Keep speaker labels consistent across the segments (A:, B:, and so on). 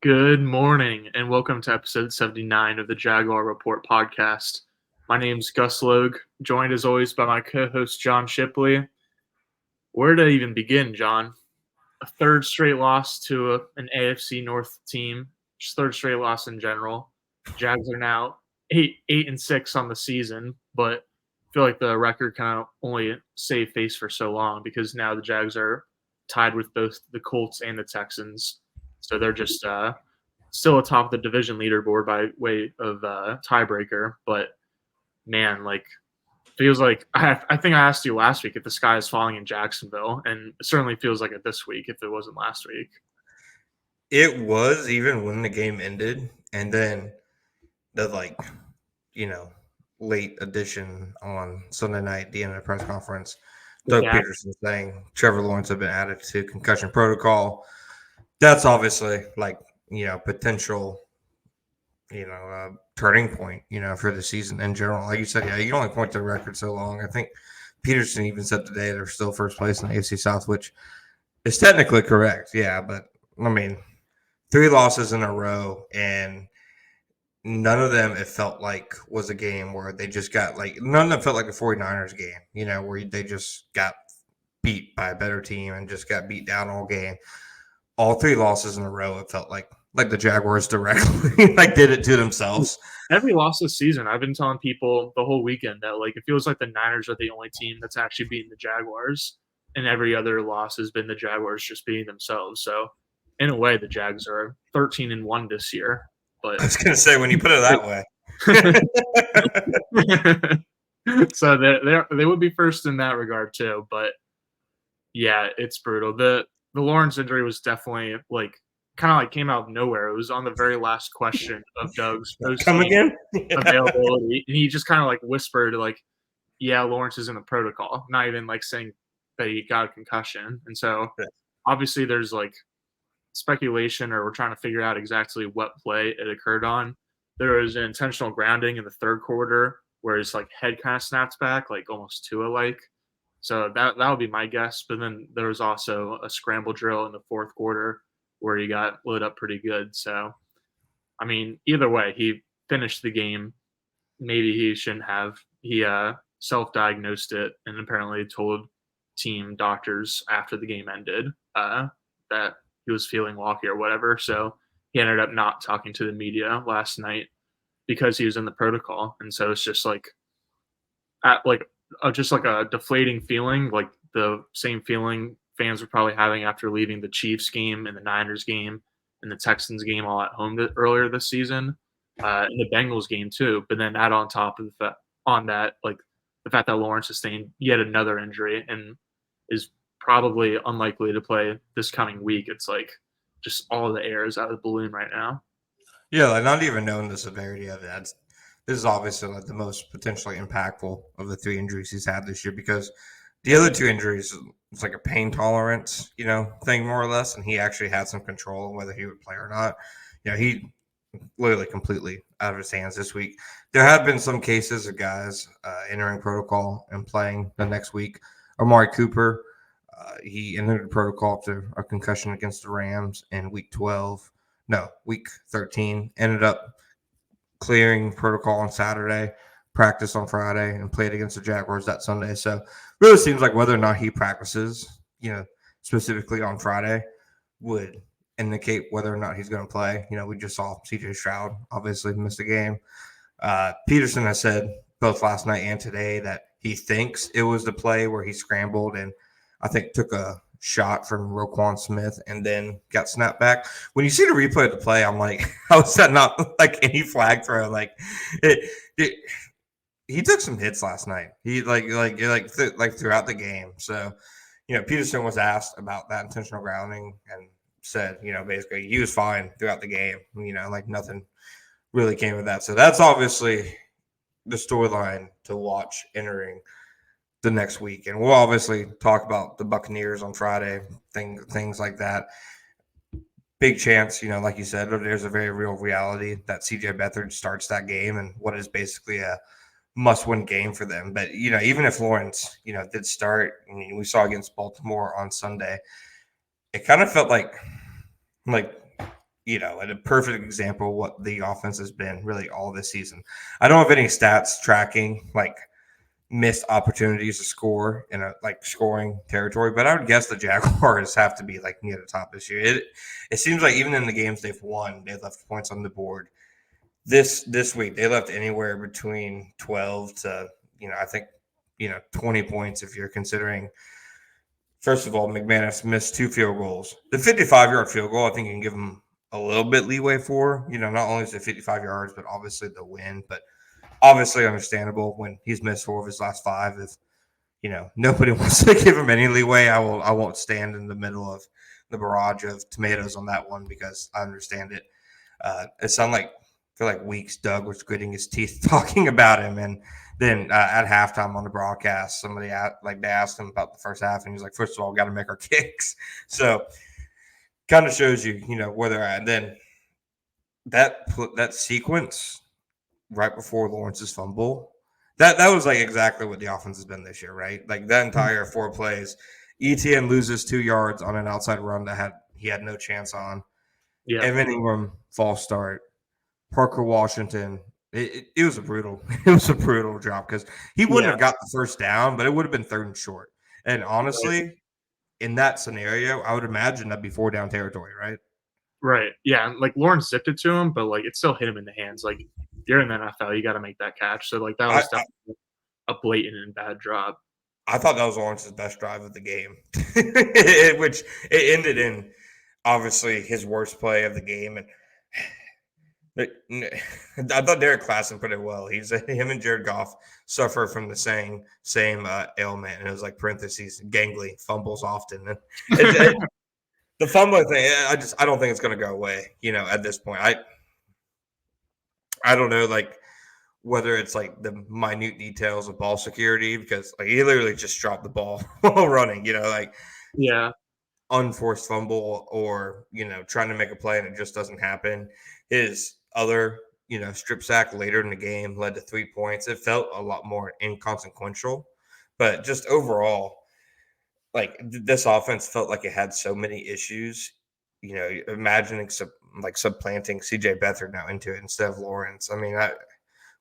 A: Good morning, and welcome to episode 79 of the Jaguar Report podcast. My name's Gus Logue, joined as always by my co host John Shipley. Where to even begin, John? A third straight loss to an AFC North team, just third straight loss in general. Jags are now 8-6 on the season, but I feel like the record kind of only saved face for so long because now the Jags are tied with both the Colts and the Texans. So they're just still atop the division leaderboard by way of tiebreaker. But man, like feels like I think I asked you last week if the sky is falling in Jacksonville, and it certainly feels like it this week if it wasn't last week.
B: It was even when the game ended, and then the late edition on Sunday night, the end of the press conference, Doug
A: Yeah,
B: Peterson saying Trevor Lawrence had been added to concussion protocol. That's obviously potential, turning point, for the season in general. Like you said, yeah, you can only point to the record so long. I think Peterson even said today they're still first place in the AFC South, which is technically correct. Yeah, but I mean, 3 losses in a row, and none of them it felt like was a game where they just got none of them felt like the 49ers game, where they just got beat by a better team and just got beat down all game. All 3 losses in a row, it felt like the Jaguars directly did it to themselves.
A: every loss this season, I've been telling people the whole weekend that it feels like the Niners are the only team that's actually beating the Jaguars, and every other loss has been the Jaguars just beating themselves. So in a way, the Jags are 13-1 this year, but
B: I was gonna say when you put it that way.
A: so they would be first in that regard too. But yeah, it's brutal. The Lawrence injury was definitely kind of came out of nowhere. It was on the very last question of Doug's post
B: Come
A: game
B: again?
A: availability, and he just kind of whispered yeah, Lawrence is in the protocol, not even saying that he got a concussion. And so obviously there's speculation, or we're trying to figure out exactly what play it occurred on. There was an intentional grounding in the third quarter where his head kind of snaps back, almost Tua like. So that would be my guess. But then there was also a scramble drill in the fourth quarter where he got lit up pretty good. So I mean, either way, he finished the game. Maybe he shouldn't have. He self-diagnosed it and apparently told team doctors after the game ended that he was feeling wonky or whatever. So he ended up not talking to the media last night because he was in the protocol. And so it's just just a deflating feeling, like the same feeling fans were probably having after leaving the Chiefs game and the Niners game and the Texans game all at home earlier this season, and the Bengals game too. But then add on top of the fact that Lawrence sustained yet another injury and is probably unlikely to play this coming week. It's just all the air is out of the balloon right now.
B: Yeah, not even knowing the severity of it. This is obviously the most potentially impactful of the 3 injuries he's had this year, because the other 2 injuries, it's like a pain tolerance, thing more or less, and he actually had some control on whether he would play or not. He literally completely out of his hands this week. There have been some cases of guys entering protocol and playing the next week. Amari Cooper, he entered the protocol after a concussion against the Rams in week 13, ended up clearing protocol on Saturday, practiced on Friday, and played against the Jaguars that Sunday. So really seems like whether or not he practices, specifically on Friday, would indicate whether or not he's going to play. We just saw CJ Stroud obviously miss the game. Peterson has said both last night and today that he thinks it was the play where he scrambled and I think took a shot from Roquan Smith and then got snapped back. When you see the replay of the play, I'm like, how is that not any flag throw? He took some hits last night. He throughout the game. So, Peterson was asked about that intentional grounding and said, basically he was fine throughout the game. Nothing really came of that. So that's obviously the storyline to watch entering the next week. And we'll obviously talk about the Buccaneers on Friday, things like that. Big chance, like you said, there's a very real reality that CJ Beathard starts that game and what is basically a must-win game for them. But, even if Lawrence, did start, we saw against Baltimore on Sunday, it kind of felt like And a perfect example of what the offense has been really all this season. I don't have any stats tracking like missed opportunities to score in a like scoring territory, but I would guess the Jaguars have to be like near the top this year. It seems like even in the games they've won, they left points on the board. This week they left anywhere between 12 to I think 20 points if you're considering. First of all, McManus missed 2 field goals. The 55-yard field goal, I think you can give him a little bit leeway for. Not only is it 55 yards, but obviously the win. But obviously understandable when he's missed 4 of his last 5. If nobody wants to give him any leeway, I won't stand in the middle of the barrage of tomatoes on that one because I understand it. It sounded like for like weeks Doug was gritting his teeth talking about him, and then at halftime on the broadcast, they asked him about the first half, and he's like, "First of all, got to make our kicks." So kind of shows you, where they're at. And then that sequence right before Lawrence's fumble, that was like exactly what the offense has been this year, right? Like that entire 4 plays, ETN loses 2 yards on an outside run that he had no chance on.
A: Yeah.
B: Evan Ingram false start. Parker Washington. It was a brutal it was a brutal drop because he wouldn't
A: Yeah.
B: have got the first down, but it would have been 3rd and short. And honestly, in that scenario, I would imagine that'd be 4 down territory, right?
A: Right. Yeah. And like Lawrence zipped it to him, but like it still hit him in the hands. Like you're in the NFL, you got to make that catch. So like that
B: I,
A: was
B: I
A: definitely a blatant and bad drop.
B: I thought that was Lawrence's best drive of the game, which it ended in obviously his worst play of the game. And I thought Derek Klassen put it well. Him and Jared Goff suffer from the same ailment, and it was like parentheses gangly fumbles often. And the fumbling thing, I don't think it's going to go away. At this point, I don't know like whether it's like the minute details of ball security because like he literally just dropped the ball while running. Like
A: Yeah.
B: unforced fumble or trying to make a play and it just doesn't happen. His other strip sack later in the game led to 3 points. It felt a lot more inconsequential, but just overall, like this offense felt like it had so many issues. Imagining supplanting CJ Beathard now into it instead of Lawrence. I mean, where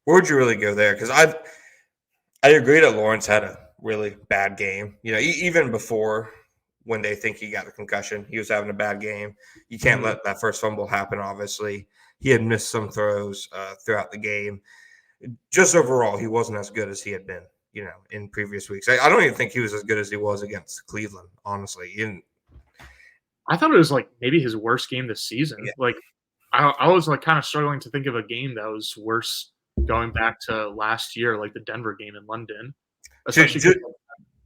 B: would you really go there? Because I agree that Lawrence had a really bad game. Even before when they think he got the concussion, he was having a bad game. You can't let that first fumble happen. Obviously, he had missed some throws throughout the game. Just overall, he wasn't as good as he had been, in previous weeks. I don't even think he was as good as he was against Cleveland. Honestly,
A: I thought it was like maybe his worst game this season.
B: yeah.
A: Like I was like kind of struggling to think of a game that was worse going back to last year, like the Denver game in London, especially because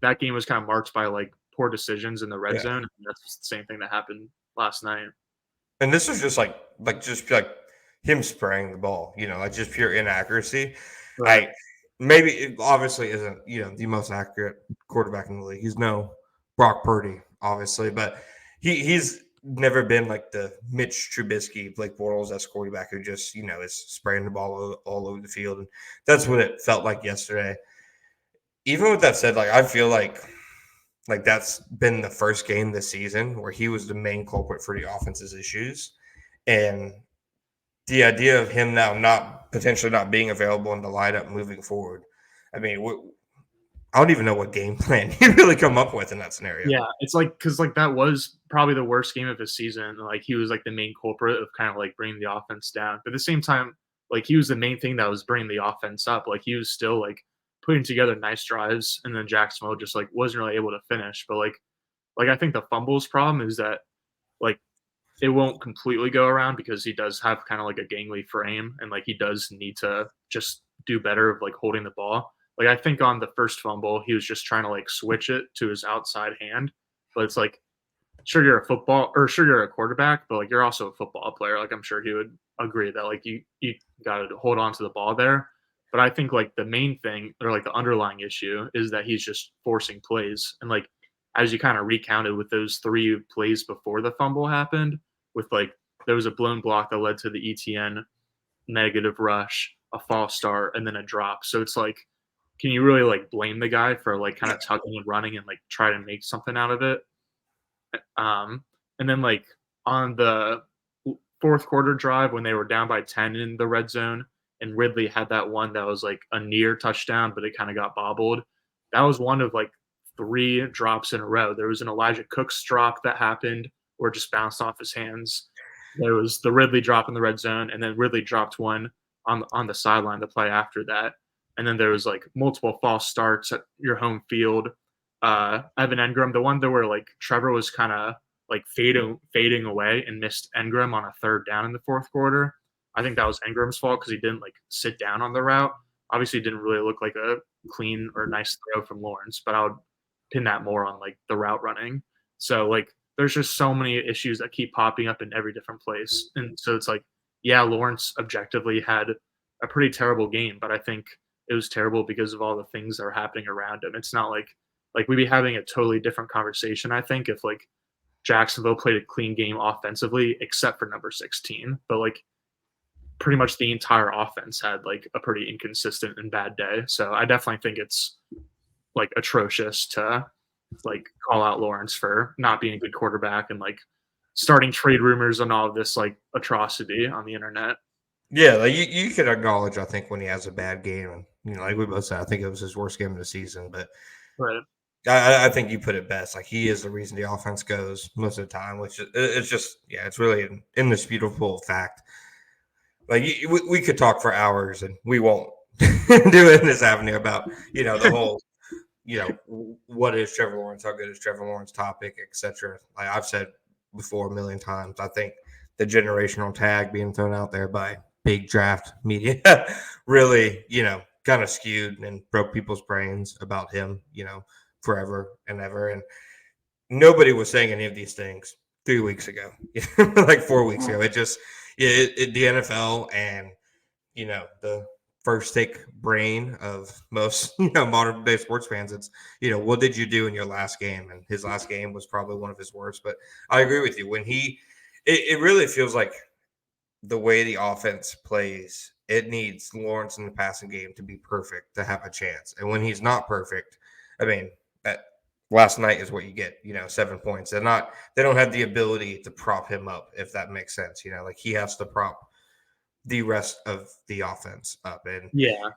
A: that game was kind of marked by like poor decisions in the red zone. And that's the same thing that happened last night.
B: And this was just like him spraying the ball, like just pure inaccuracy.
A: Right.
B: Maybe it obviously isn't, the most accurate quarterback in the league. He's no Brock Purdy, obviously, but he's never been like the Mitch Trubisky, Blake Bortles-esque quarterback who just, is spraying the ball all over the field. And that's what it felt like yesterday. Even with that said, like I feel like that's been the first game this season where he was the main culprit for the offense's issues. And the idea of him now not potentially not being available in the lineup moving forward. I mean, I don't even know what game plan you really come up with in that scenario.
A: Yeah, it's like because like that was probably the worst game of his season. Like he was like the main culprit of kind of like bringing the offense down. But at the same time, like he was the main thing that was bringing the offense up. Like he was still like putting together nice drives, and then Jacksonville just like wasn't really able to finish. But like I think the fumbles problem is that like it won't completely go around because he does have kind of like a gangly frame, and like he does need to just do better of like holding the ball. Like I think on the first fumble, he was just trying to like switch it to his outside hand, but it's like sure you're a football or sure you're a quarterback, but like you're also a football player. Like I'm sure he would agree that like you got to hold on to the ball there. But I think like the main thing or like the underlying issue is that he's just forcing plays, and like as you kind of recounted with those 3 plays before the fumble happened, with like there was a blown block that led to the ETN negative rush, a false start, and then a drop. So it's like, can you really like blame the guy for like kind of tugging and running and like try to make something out of it? And then like on the fourth quarter drive when they were down by 10 in the red zone, and Ridley had that one that was like a near touchdown, but it kind of got bobbled. That was one of like three drops in a row. There was an Elijah Cooks drop that happened where it just bounced off his hands. There was the Ridley drop in the red zone, and then Ridley dropped one on the sideline the play after that. And then there was like multiple false starts at your home field. Evan Engram, the one that where like Trevor was kind of like fading away and missed Engram on a third down in the fourth quarter. I think that was Engram's fault because he didn't like sit down on the route. Obviously, it didn't really look like a clean or nice throw from Lawrence, but I would pin that more on like the route running. So like there's just so many issues that keep popping up in every different place. And so it's like, yeah, Lawrence objectively had a pretty terrible game, but I think it was terrible because of all the things that are happening around him. It's not like we'd be having a totally different conversation, I think, if like Jacksonville played a clean game offensively, except for number 16. But like pretty much the entire offense had like a pretty inconsistent and bad day. So I definitely think it's like atrocious to like call out Lawrence for not being a good quarterback and like starting trade rumors and all of this like atrocity on the internet.
B: Yeah, like you could acknowledge, I think, when he has a bad game, and like we both said, I think it was his worst game of the season. But
A: Right.
B: I think you put it best. Like he is the reason the offense goes most of the time, which it's just it's really an indisputable fact. Like we could talk for hours, and we won't do it in this avenue about the whole what is Trevor Lawrence, how good is Trevor Lawrence topic, etc. Like I've said before a million times, I think the generational tag being thrown out there by big draft media really, kind of skewed and broke people's brains about him, forever and ever. And nobody was saying any of these things 3 weeks ago, like 4 weeks ago. The NFL and the first take brain of most modern day sports fans. It's what did you do in your last game? And his last game was probably one of his worst. But I agree with you when it really feels like the way the offense plays. It needs Lawrence in the passing game to be perfect to have a chance. And when he's not perfect, I mean, that last night is what you get, 7 points. They don't have the ability to prop him up, if that makes sense. Like he has to prop the rest of the offense up. And
A: Yeah.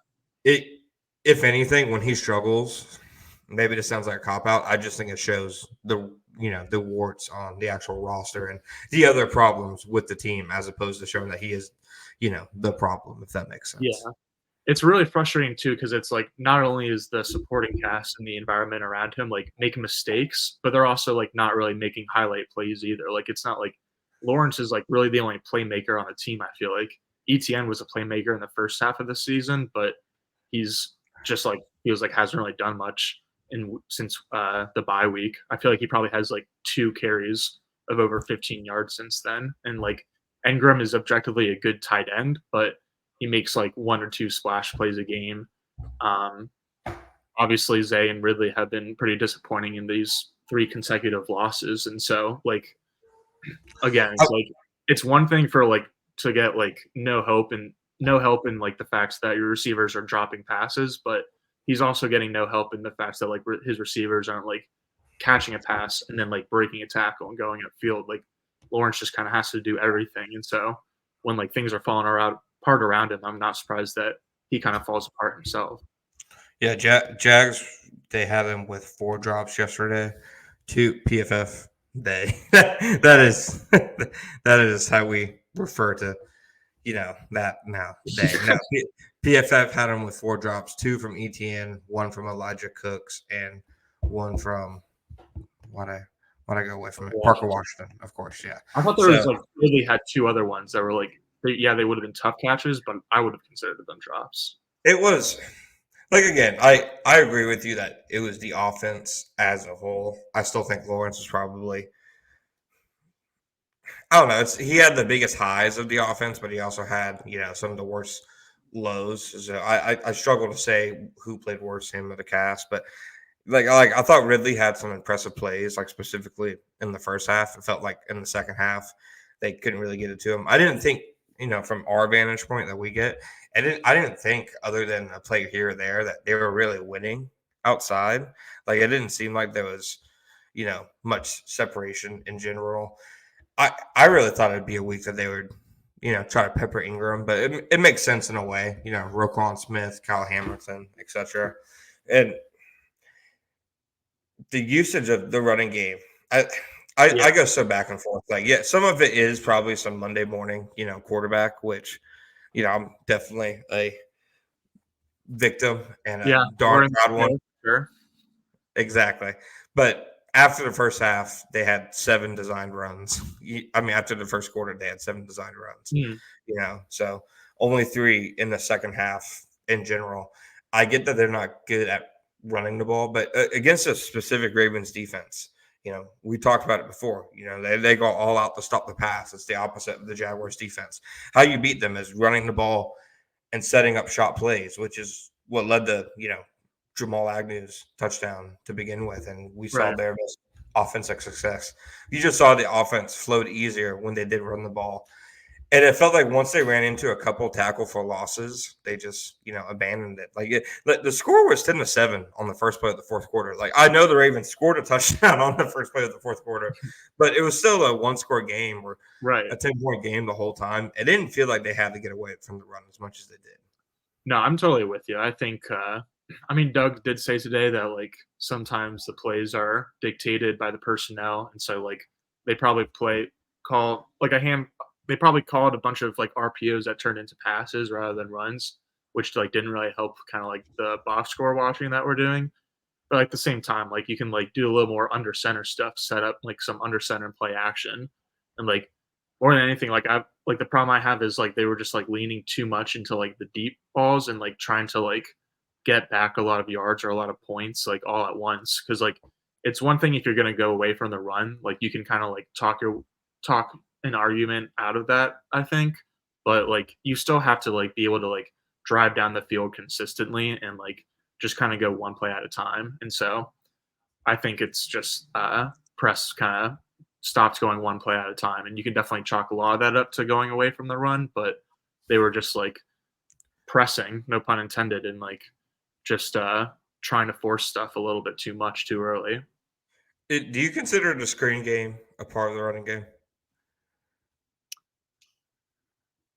B: if anything, when he struggles, maybe this sounds like a cop out. I just think it shows the warts on the actual roster and the other problems with the team, as opposed to showing that he is, the problem, if that makes
A: Yeah.
B: sense.
A: It's really frustrating too because it's like not only is the supporting cast and the environment around him like making mistakes, but they're also like not really making highlight plays either. Like it's not like Lawrence is like really the only playmaker on the team. I feel like ETN was a playmaker in the first half of the season, but he's just like he was like hasn't really done much in since the bye week. I feel like he probably has like 2 carries of over 15 yards since then, and like Engram is objectively a good tight end, but he makes like one or two splash plays a game. Um, Obviously, Zay and Ridley have been pretty disappointing in these 3 consecutive losses, and so like again,
B: I,
A: it's like it's one thing for like to get like no help in like the facts that your receivers are dropping passes, but he's also getting no help in the facts that like his receivers aren't like catching a pass and then like breaking a tackle and going upfield. Like Lawrence just kind of has to do everything, and so when like things are falling apart around him, I'm not surprised that he kind of falls apart himself.
B: yeah, Jags, they had him with 4 drops yesterday, 2 PFF. That is that is how we refer to that now. PFF had him with 4 drops, 2 from ETN, 1 from Elijah Cooks, and 1 from why I go away from it? Parker Washington, of course. Yeah.
A: I thought there was
B: So
A: like really had 2 other ones that were like they would have been tough catches, but I would have considered them drops.
B: it was like again, I agree with you that it was the offense as a whole. I still think Lawrence was probably I don't know. He had the biggest highs of the offense, but he also had some of the worst lows. So I struggle to say who played worse, him or the cast, but like I thought Ridley had some impressive plays, like specifically in the first half. It felt like in the second half they couldn't really get it to him. I didn't think from our vantage point that we get, I didn't think other than a play here or there that they were really winning outside. Like it didn't seem like there was much separation in general. I really thought it'd be a week that they would, try to pepper Ingram, but it makes sense in a way. Roquan Smith, Kyle Hamilton, etc. And the usage of the running game, I,
A: Yeah.
B: I go so back and forth. Like, yeah, some of it is probably some Monday morning, quarterback, which, I'm definitely a victim and a
A: Yeah.
B: darn
A: Or in
B: proud one.
A: sure.
B: Exactly. But after the first half, they had 7 designed runs. I mean, after the first quarter, they had 7 designed runs.
A: Mm,
B: So only 3 in the second half in general. I get that they're not good at running the ball, but against a specific Ravens defense, we talked about it before. They go all out to stop the pass. It's the opposite of the Jaguars defense. How you beat them is running the ball and setting up shot plays, which is what led to, Jamal Agnew's touchdown to begin with. And we saw
A: right.
B: their offensive success. You just saw the offense flowed easier when they did run the ball. And it felt like once they ran into a couple tackle for losses, they just, abandoned it. The score was 10-7 on the first play of the fourth quarter. Like, I know the Ravens scored a touchdown on the first play of the fourth quarter, but it was still a one-score game or
A: Right.
B: a 10-point game the whole time. It didn't feel like they had to get away from the run as much as they did.
A: No, I'm totally with you. I think, I mean, Doug did say today that like sometimes the plays are dictated by the personnel, and so like they probably call like a ham. They probably called a bunch of like RPOs that turned into passes rather than runs, which like didn't really help kind of like the box score watching that we're doing. But at the same time, like you can like do a little more under center stuff, set up like some under center and play action, and like more than anything, like I like the problem I have is like they were just like leaning too much into like the deep balls and like trying to like get back a lot of yards or a lot of points like all at once. Because like it's one thing if you're gonna go away from the run, like you can kind of like talk an argument out of that, I think. But like you still have to like be able to like drive down the field consistently and like just kind of go one play at a time. And so I think it's just press kind of stopped going one play at a time. And you can definitely chalk a lot of that up to going away from the run, but they were just like pressing, no pun intended, and like just trying to force stuff a little bit too much too early.
B: Do you consider the screen game a part of the running game?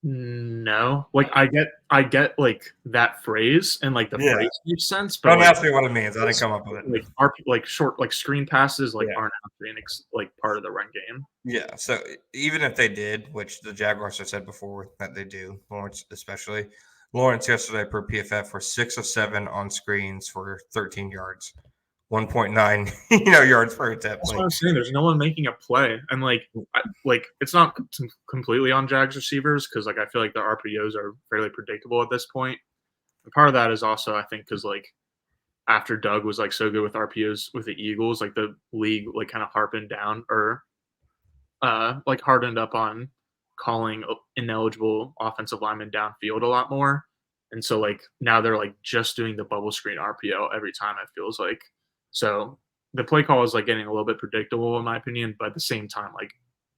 A: No, like I get like that phrase and like the
B: Yeah.
A: phrase makes sense, but
B: Don't
A: like
B: ask me what it means. I didn't
A: it's
B: come up with it.
A: like like short like screen passes like
B: Yeah.
A: aren't actually like part of the run game.
B: Yeah. So even if they did, which the Jaguars have said before that they do, Lawrence especially, Lawrence yesterday per PFF were 6 of 7 on screens for 13 yards, 1.9 yards per attempt.
A: That's what I'm saying. There's no one making a play, and like it's not completely on Jags receivers because like I feel like the RPOs are fairly predictable at this point. And part of that is also I think because like after Doug was like so good with RPOs with the Eagles, like the league like kind of harpened down or like hardened up on calling ineligible offensive linemen downfield a lot more. And so like now they're like just doing the bubble screen RPO every time it feels like. So the play call is like getting a little bit predictable in my opinion, but at the same time, like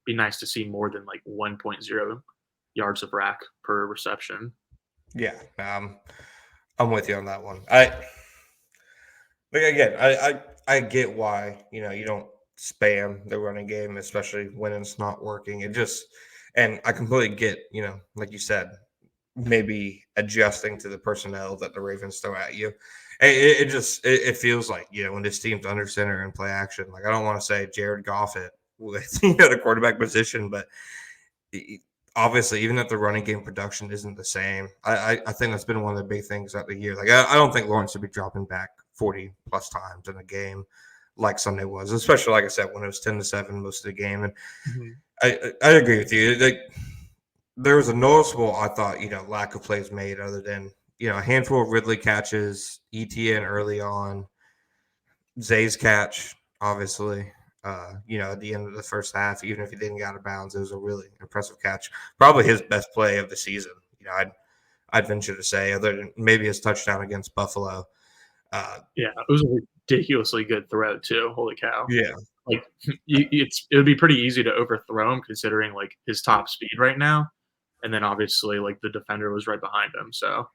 A: be nice to see more than like 1.0 yards of rack per reception.
B: Yeah. I'm with you on that one. I get why you don't spam the running game, especially when it's not working. And I completely get like you said, maybe adjusting to the personnel that the Ravens throw at you. It feels like when this team's under center and play action. Like I don't want to say Jared Goff it with the quarterback position, but obviously, even if the running game production isn't the same, I think that's been one of the big things of the year. Like I don't think Lawrence should be dropping back 40 plus times in a game like Sunday was, especially like I said when it was 10-7 most of the game. And
A: Mhm.
B: I agree with you. Like there was a noticeable, I thought, lack of plays made other than a handful of Ridley catches, ETN early on, Zay's catch, obviously. At the end of the first half, even if he didn't get out of bounds, it was a really impressive catch. Probably his best play of the season. I'd venture to say, other than maybe his touchdown against Buffalo. Uh,
A: Yeah, it was a ridiculously good throw too. Holy cow!
B: yeah,
A: Like it would be pretty easy to overthrow him considering like his top speed right now, and then obviously like the defender was right behind him. So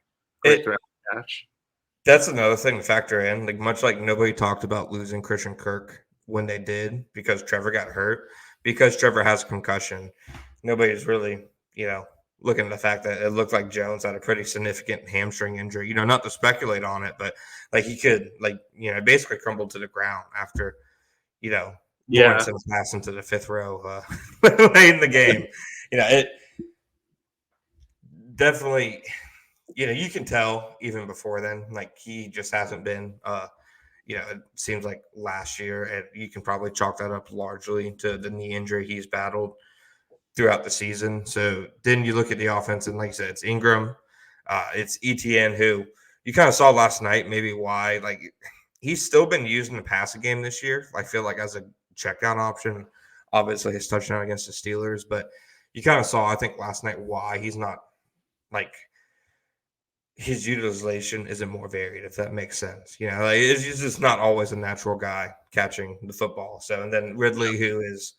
A: great throw
B: it
A: catch.
B: that's another thing to factor in. Like much like nobody talked about losing Christian Kirk when they did because Trevor got hurt because Trevor has a concussion, nobody's really, looking at the fact that it looked like Jones had a pretty significant hamstring injury. Not to speculate on it, but like he could, basically crumble to the ground after,
A: Yeah.
B: Lawrence pass into the fifth row late in the game. It definitely, you can tell even before then, like he just hasn't been. It seems like last year, and you can probably chalk that up largely to the knee injury he's battled throughout the season. So then you look at the offense, and like I said, it's Ingram, it's ETN, who you kind of saw last night, maybe why. Like he's still been used in the passing game this year. I feel like as a check down option, obviously his touchdown against the Steelers, but you kind of saw, I think, last night why he's not like his utilization isn't more varied, if that makes sense. Like it's just not always a natural guy catching the football. So, and then Ridley, who is,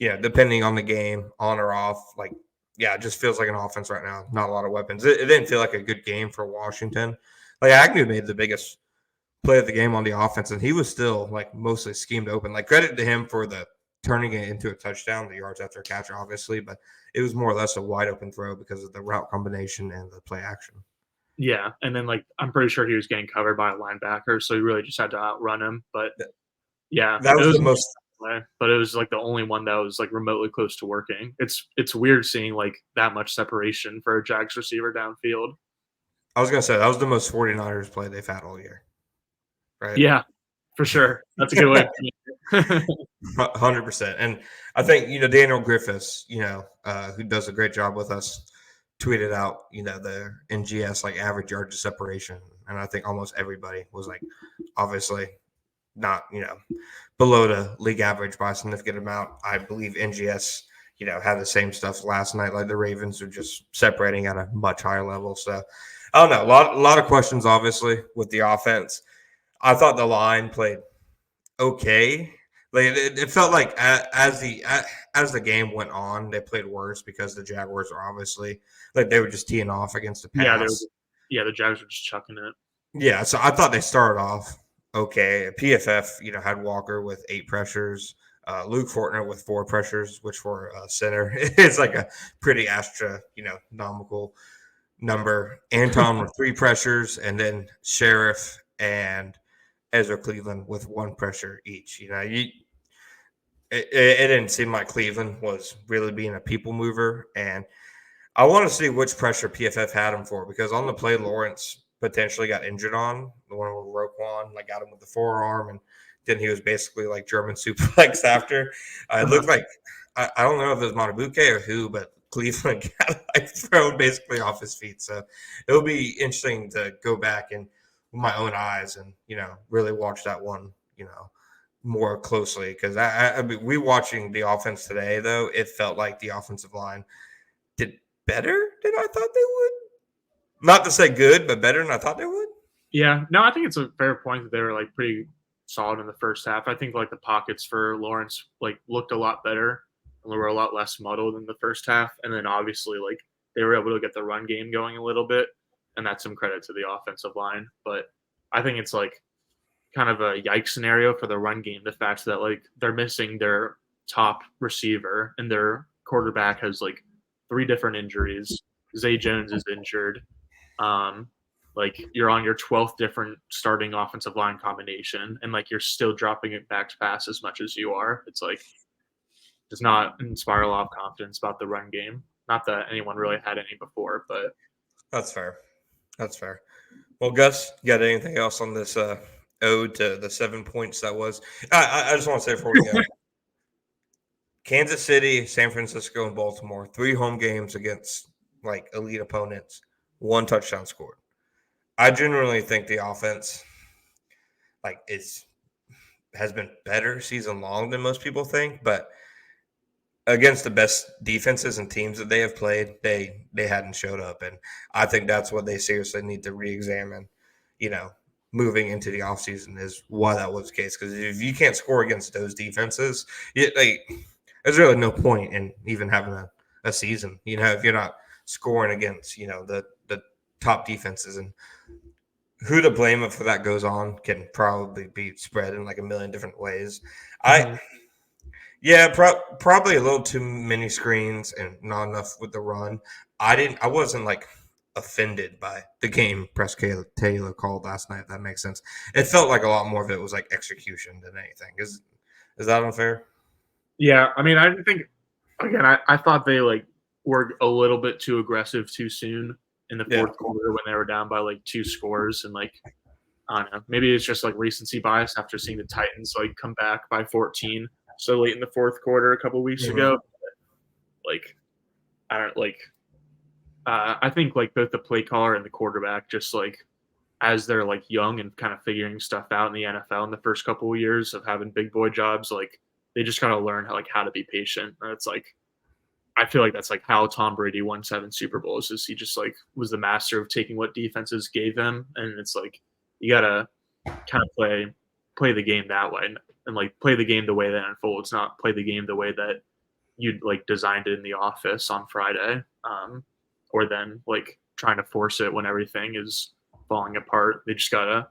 B: depending on the game, on or off, like, yeah, it just feels like an offense right now. Not a lot of weapons. It didn't feel like a good game for Washington. Like Agnew made the biggest play of the game on the offense, and he was still like mostly schemed open. Like credit to him for the turning it into a touchdown, the yards after catch, obviously, but it was more or less a wide open throw because of the route combination and the play action.
A: Yeah, and then, like, I'm pretty sure he was getting covered by a linebacker, so he really just had to outrun him, but yeah,
B: That
A: it
B: was
A: was
B: the most.
A: but it was, like, the only one that was, like, remotely close to working. It's weird seeing, like, that much separation for a Jags receiver downfield.
B: I was gonna say that was the most 49ers play they've had all year, right?
A: Yeah, for sure. That's a good way of putting it.
B: 100%. And I think Daniel Griffiths, who does a great job with us, tweeted out the NGS like average yard to separation, and I think almost everybody was like, obviously not below the league average by a significant amount. I believe NGS had the same stuff last night. Like the Ravens are just separating at a much higher level. So I don't know. A lot of questions, obviously, with the offense. I thought the line played okay. Like it felt like as the game went on, they played worse because the Jaguars are obviously like they were just teeing off against the
A: Yeah,
B: pass.
A: the Jags were just chucking it.
B: Yeah, so I thought they started off okay. PFF, had Walker with 8 pressures, Luke Fortner with 4 pressures, which for center is like a pretty astronomical number. Anton with 3 pressures, and then Sheriff and Ezra Cleveland with 1 pressure each. It didn't seem like Cleveland was really being a people mover, and I want to see which pressure PFF had him for because on the play Lawrence potentially got injured on the one with Roquan, like got him with the forearm, and then he was basically like German suplex after. It looked like I don't know if it was Montebuque or who, but Cleveland got like thrown basically off his feet. So it'll be interesting to go back and with my own eyes and really watch that one more closely because I mean, we watching the offense today though it felt like the offensive line did better than I thought they would. Not to say good, but better than I thought they would.
A: Yeah, no, I think it's a fair point that they were, like, pretty solid in the first half. I think, like, the pockets for Lawrence, like, looked a lot better, and they were a lot less muddled in the first half, and then obviously, like, they were able to get the run game going a little bit, and that's some credit to the offensive line, but I think it's, like, kind of a yikes scenario for the run game, the fact that, like, they're missing their top receiver, and their quarterback has, like, 3 different injuries. Zay Jones is injured. Um, like you're on your 12th different starting offensive line combination, and like you're still dropping it back to pass as much as you are. It's like does not inspire a lot of confidence about the run game. Not that anyone really had any before, but
B: That's fair. That's fair. Well, Gus, you got anything else on this ode to the 7 points that was? I just want to say before we go, Kansas City, San Francisco, and Baltimore, 3 home games against like elite opponents, 1 touchdown scored. I generally think the offense like has been better season long than most people think, but against the best defenses and teams that they have played, they hadn't showed up, and I think that's what they seriously need to re-examine. Moving into the offseason is why that was the case. Because if you can't score against those defenses, there's really no point in even having a season. If you're not scoring against the top defenses, and who to blame if that goes on can probably be spread in like a million different ways. I
A: mhm.
B: Yeah, probably a little too many screens and not enough with the run. I wasn't like offended by the game Taylor called last night. If that makes sense. It felt like a lot more of it was like execution than anything. Is that unfair?
A: Yeah, I mean, I didn't think. Again, I thought they like were a little bit too aggressive too soon in the
B: Yeah.
A: fourth quarter when they were down by like 2 scores, and like I don't know, maybe it's just like recency bias after seeing the Titans like come back by 14 so late in the fourth quarter a couple weeks
B: Hmm.
A: ago. Like I don't like. I think like both the play caller and the quarterback just like as they're like young and kind of figuring stuff out in the NFL in the first couple of years of having big boy jobs, like they just gotta learn how to be patient. And it's like I feel like that's like how Tom Brady won 7 Super Bowls is he just like was the master of taking what defenses gave him, and it's like you gotta kind of play the game that way and like play the game the way that unfolds, not play the game the way that you like designed it in the office on Friday, or then like trying to force it when everything is falling apart. They just gotta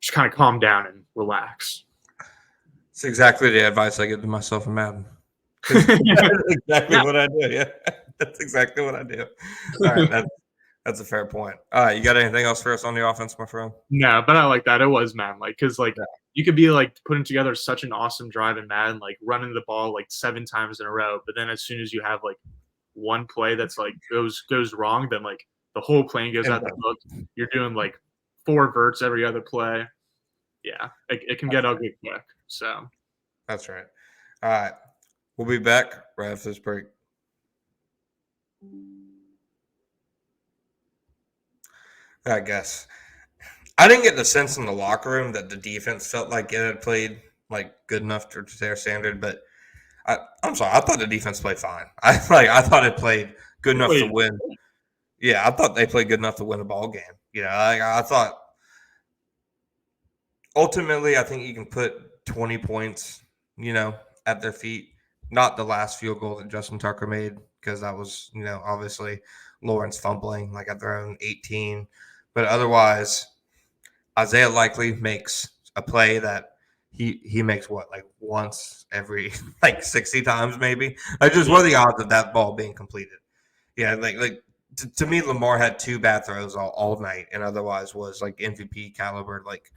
A: just kind of calm down and relax.
B: It's exactly the advice I give to myself in Madden. Because that's exactly
A: Yeah.
B: what I do. Yeah, that's exactly what I do. All right, that's a fair point. All right, you got anything else for us on the offense, my friend?
A: No, but I like that. It was man, like because like
B: Yeah.
A: you could be like putting together such an awesome drive in Madden, like running the ball like 7 times in a row, but then as soon as you have like one play that's like goes wrong, then like the whole plane goes
B: And
A: out the book. You're doing like 4 verts every other play. Yeah, it can get
B: that's right.
A: ugly quick. So
B: That's right. All right, we'll be back right after this break. I guess I didn't get the sense in the locker room that the defense felt like it had played like good enough to their standard, but I'm sorry. I thought the defense played fine. I thought it played good enough to
A: really,
B: win. Yeah, I thought they played good enough to win a ball game. I thought ultimately, I think you can put 20 points, at their feet. Not the last field goal that Justin Tucker made because that was, obviously Lawrence fumbling like at their own 18. But otherwise, Isaiah Likely makes a play that he makes what like once every like 60 times maybe. Like just
A: yeah,
B: what are the odds of that ball being completed? Yeah, like to me, Lamar had two bad throws all night, and otherwise was like MVP caliber. Like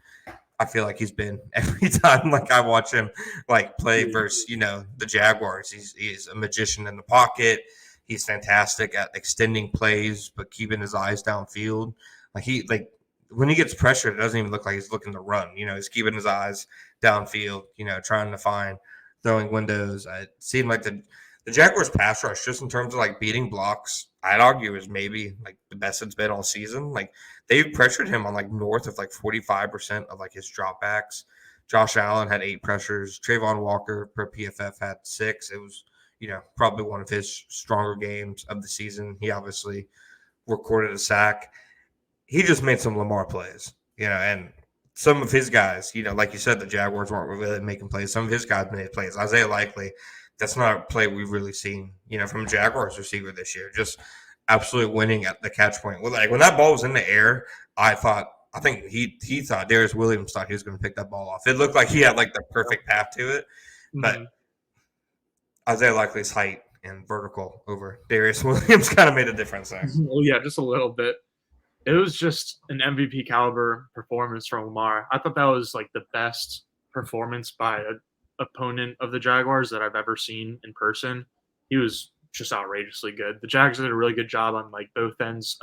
B: I feel like he's been every time like I watch him like play
A: yeah,
B: versus the Jaguars. He's a magician in the pocket. He's fantastic at extending plays but keeping his eyes downfield. Like when he gets pressured, it doesn't even look like he's looking to run. He's keeping his eyes downfield. Trying to find throwing windows. It seemed like the Jaguars pass rush, just in terms of like beating blocks, I'd argue is maybe like the best it's been all season. Like they've pressured him on like north of like 45% of like his dropbacks. Josh Allen had 8 pressures. Trayvon Walker per PFF had 6. It was, probably one of his stronger games of the season. He obviously recorded a sack. He just made some Lamar plays, and some of his guys, like you said, the Jaguars weren't really making plays. Some of his guys made plays. Isaiah Likely, that's not a play we've really seen, from a Jaguars receiver this year. Just absolutely winning at the catch point. Well, like when that ball was in the air, I think he thought Darius Williams thought he was going to pick that ball off. It looked like he
A: yeah.
B: had like the perfect path to it, but
A: Mhm.
B: Isaiah Likely's height and vertical over Darius Williams kind of made a difference there.
A: Well, yeah, just a little bit. It was just an MVP caliber performance from Lamar. I thought that was like the best performance by a opponent of the Jaguars that I've ever seen in person. He was just outrageously good. The Jags did a really good job on like both ends,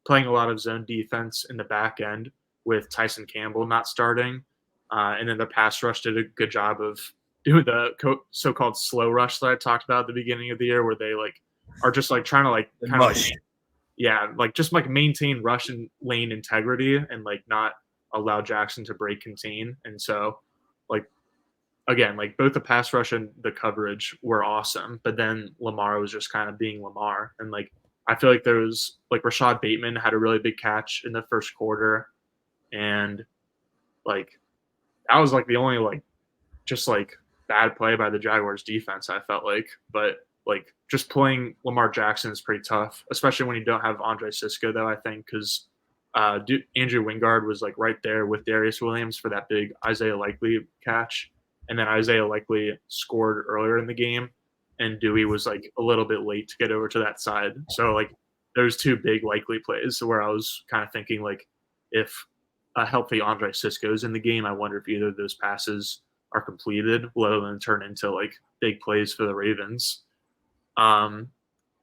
A: playing a lot of zone defense in the back end with Tyson Campbell not starting, and then the pass rush did a good job of doing the so-called slow rush that I talked about at the beginning of the year, where they like are just like trying to like kind of
B: Mush.
A: yeah, like just like maintain Russian lane integrity and like not allow Jackson to break contain. And so, like again, like both the pass rush and the coverage were awesome, but then Lamar was just kind of being Lamar. And like I feel like there was like Rashad Bateman had a really big catch in the first quarter, and like that was like the only like just like bad play by the Jaguars defense, I felt like. But like just playing Lamar Jackson is pretty tough, especially when you don't have Andre Cisco, though, I think, because Andrew Wingard was like right there with Darius Williams for that big Isaiah Likely catch. and then Isaiah Likely scored earlier in the game, and Dewey was like a little bit late to get over to that side. So like there's two big Likely plays where I was kind of thinking like if a healthy Andre Cisco's in the game, I wonder if either of those passes are completed, let alone turn into like big plays for the Ravens. Um,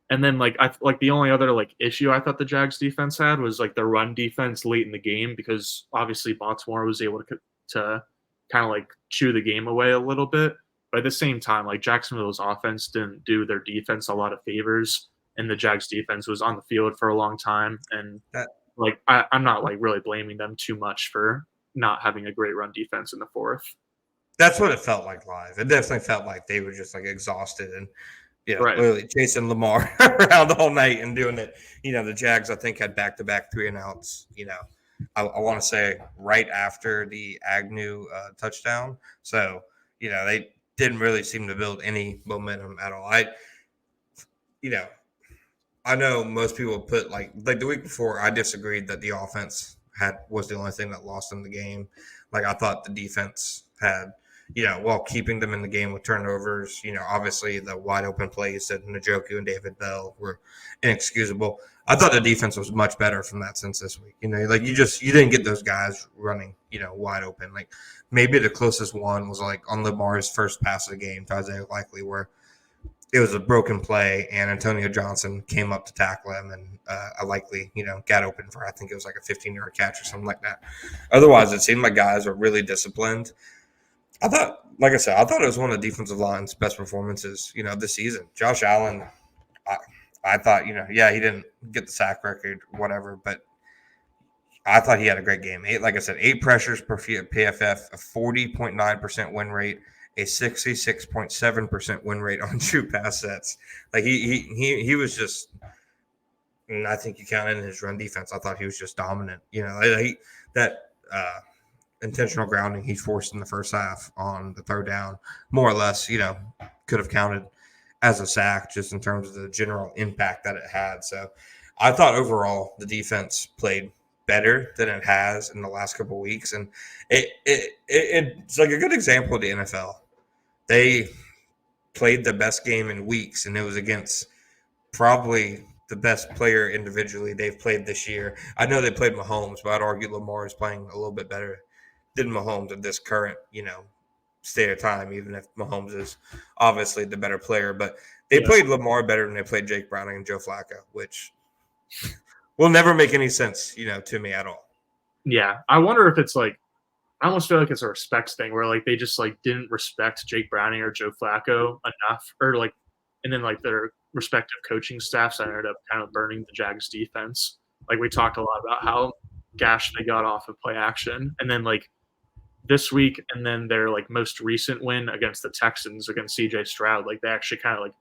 A: and then like I like the only other like issue I thought the Jags defense had was like the run defense late in the game because obviously Baltimore was able to kind of like chew the game away a little bit. But at the same time, like Jacksonville's offense didn't do their defense a lot of favors, and the Jags defense was on the field for a long time. And
B: That
A: like I'm not like really blaming them too much for not having a great run defense in the fourth.
B: that's what it felt like live. It definitely felt like they were just like exhausted and
A: Right.
B: literally chasing Lamar around the whole night and doing it. The Jags I think had back to back 3-and-outs. I want to say right after the Agnew touchdown. So they didn't really seem to build any momentum at all. You know, I know most people put like the week before. I disagreed that the offense was the only thing that lost them the game. Like I thought the defense had, while keeping them in the game with turnovers. Obviously the wide open plays that Njoku and David Bell were inexcusable. I thought the defense was much better from that sense this week. Like you didn't get those guys running, wide open. Like maybe the closest one was like on Lamar's first pass of the game to Isaiah Likely, where it was a broken play, and Antonio Johnson came up to tackle him, and I Likely, got open for I think it was like a 15-yard catch or something like that. Otherwise, it seemed like guys were really disciplined. I thought, like I said, I thought it was one of the defensive line's best performances, this season. Josh Allen, I thought, yeah, he didn't get the sack record, whatever, but I thought he had a great game. Like I said, 8 pressures per PFF, a 40.9% win rate, a 66.7% win rate on true pass sets. Like he was just, and I think you count in his run defense. I thought he was just dominant. That intentional grounding he forced in the first half on the third down, more or less, could have counted as a sack just in terms of the general impact that it had. So I thought overall the defense played better than it has in the last couple of weeks, and it's like a good example of the NFL. They played the best game in weeks, and it was against probably the best player individually they've played this year. I know they played Mahomes, but I'd argue Lamar is playing a little bit better than Mahomes at this current, state of time, even if Mahomes is obviously the better player. But they played Lamar better than they played Jake Browning and Joe Flacco, which will never make any sense, to me at all.
A: Yeah. I wonder if it's like, I almost feel like it's a respect thing where like they just like didn't respect Jake Browning or Joe Flacco enough, or like, and then like their respective coaching staffs ended up kind of burning the Jags defense. Like we talked a lot about how gashed they got off of play action, and then like this week, and then their like most recent win against the Texans against C.J. Stroud, like they actually kind of like